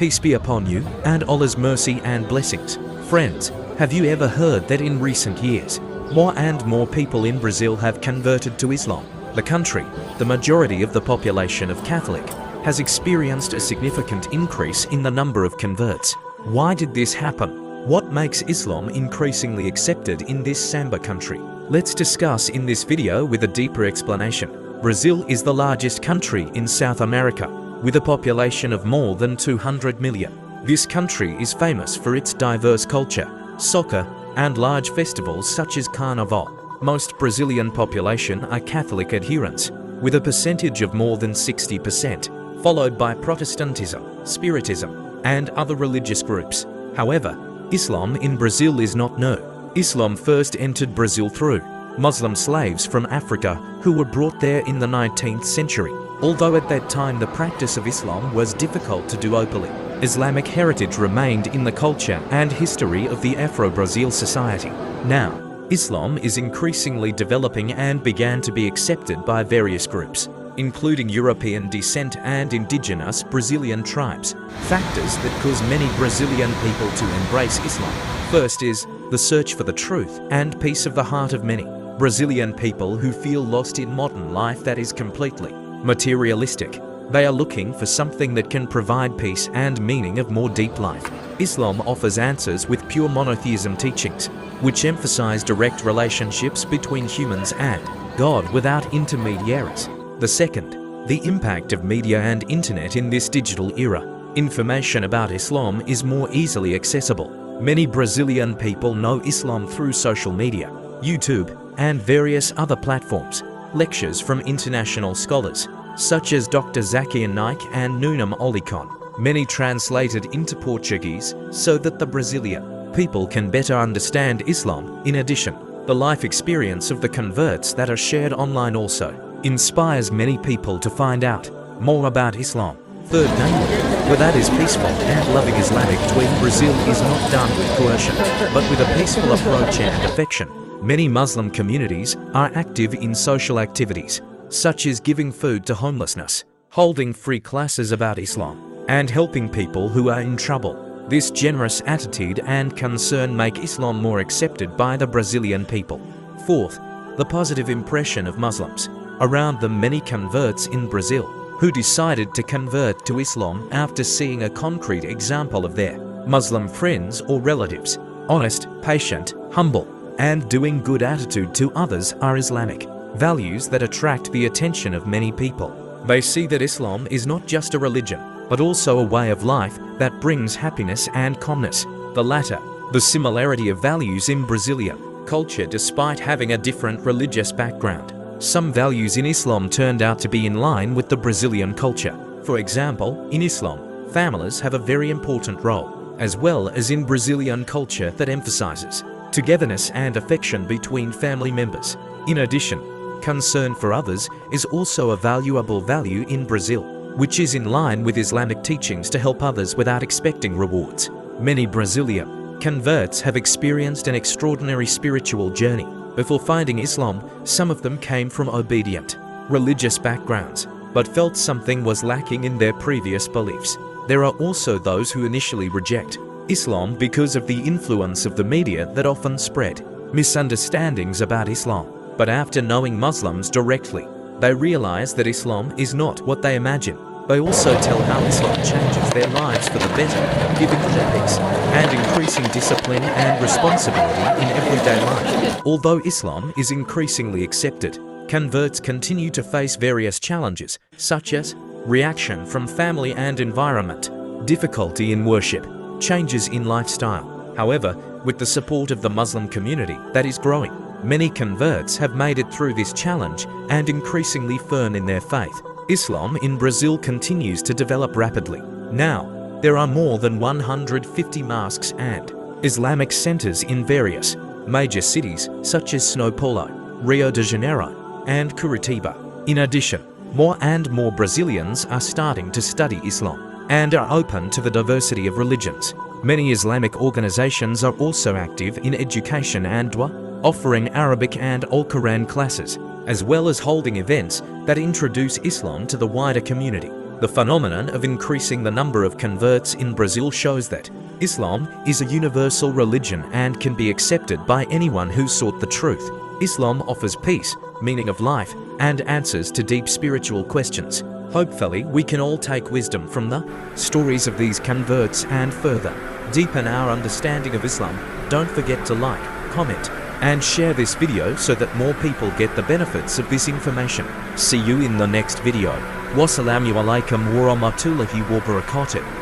Peace be upon you, and Allah's mercy and blessings. Friends, have you ever heard that in recent years, more and more people in Brazil have converted to Islam? The country, the majority of the population of Catholic, has experienced a significant increase in the number of converts. Why did this happen? What makes Islam increasingly accepted in this Samba country? Let's discuss in this video with a deeper explanation. Brazil is the largest country in South America, with a population of more than 200 million. This country is famous for its diverse culture, soccer, and large festivals such as Carnival. Most Brazilian population are Catholic adherents, with a percentage of more than 60%, followed by Protestantism, Spiritism, and other religious groups. However, Islam in Brazil is not new. Islam first entered Brazil through Muslim slaves from Africa who were brought there in the 19th century. Although at that time the practice of Islam was difficult to do openly, Islamic heritage remained in the culture and history of the Afro-Brazil society. Now, Islam is increasingly developing and began to be accepted by various groups, including European descent and indigenous Brazilian tribes. Factors that cause many Brazilian people to embrace Islam. First is the search for the truth and peace of the heart of many Brazilian people who feel lost in modern life that is completely materialistic. They are looking for something that can provide peace and meaning of more deep life. Islam offers answers with pure monotheism teachings, which emphasize direct relationships between humans and God without intermediaries. The second, the impact of media and internet in this digital era. Information about Islam is more easily accessible. Many Brazilian people know Islam through social media, YouTube, and various other platforms. Lectures from international scholars, such as Dr. Zakian Naik and Nunam Olicon, many translated into Portuguese so that the Brazilian people can better understand Islam. In addition, the life experience of the converts that are shared online also inspires many people to find out more about Islam. Third, namely, where that is peaceful and loving Islamic in Brazil is not done with coercion, but with a peaceful approach and affection. Many Muslim communities are active in social activities, such as giving food to homelessness, holding free classes about Islam, and helping people who are in trouble. This generous attitude and concern make Islam more accepted by the Brazilian people. Fourth, the positive impression of Muslims. Around the many converts in Brazil who decided to convert to Islam after seeing a concrete example of their Muslim friends or relatives. Honest, patient, humble, and doing good attitude to others are Islamic values that attract the attention of many people. They see that Islam is not just a religion, but also a way of life that brings happiness and calmness. The latter, the similarity of values in Brazilian culture despite having a different religious background. Some values in Islam turned out to be in line with the Brazilian culture. For example, in Islam, families have a very important role, as well as in Brazilian culture that emphasizes togetherness and affection between family members. In addition, concern for others is also a valuable value in Brazil, which is in line with Islamic teachings to help others without expecting rewards. Many Brazilian converts have experienced an extraordinary spiritual journey. Before finding Islam, some of them came from obedient, religious backgrounds, but felt something was lacking in their previous beliefs. There are also those who initially reject Islam because of the influence of the media that often spread misunderstandings about Islam. But after knowing Muslims directly, they realize that Islam is not what they imagine. They also tell how Islam changes their lives for the better, giving them peace and increasing discipline and responsibility in everyday life. Although Islam is increasingly accepted, converts continue to face various challenges, such as reaction from family and environment, difficulty in worship, changes in lifestyle. However, with the support of the Muslim community that is growing, many converts have made it through this challenge and increasingly firm in their faith. Islam in Brazil continues to develop rapidly. Now, there are more than 150 mosques and Islamic centers in various major cities such as Sao Paolo, Rio de Janeiro, and Curitiba. In addition, more and more Brazilians are starting to study Islam and are open to the diversity of religions. Many Islamic organizations are also active in education and dua, offering Arabic and Al-Quran classes, as well as holding events that introduce Islam to the wider community. The phenomenon of increasing the number of converts in Brazil shows that Islam is a universal religion and can be accepted by anyone who sought the truth. Islam offers peace, meaning of life, and answers to deep spiritual questions. Hopefully, we can all take wisdom from the stories of these converts and further deepen our understanding of Islam. Don't forget to like, comment, and share this video so that more people get the benefits of this information. See you in the next video. Wassalamu alaikum warahmatullahi wabarakatuh.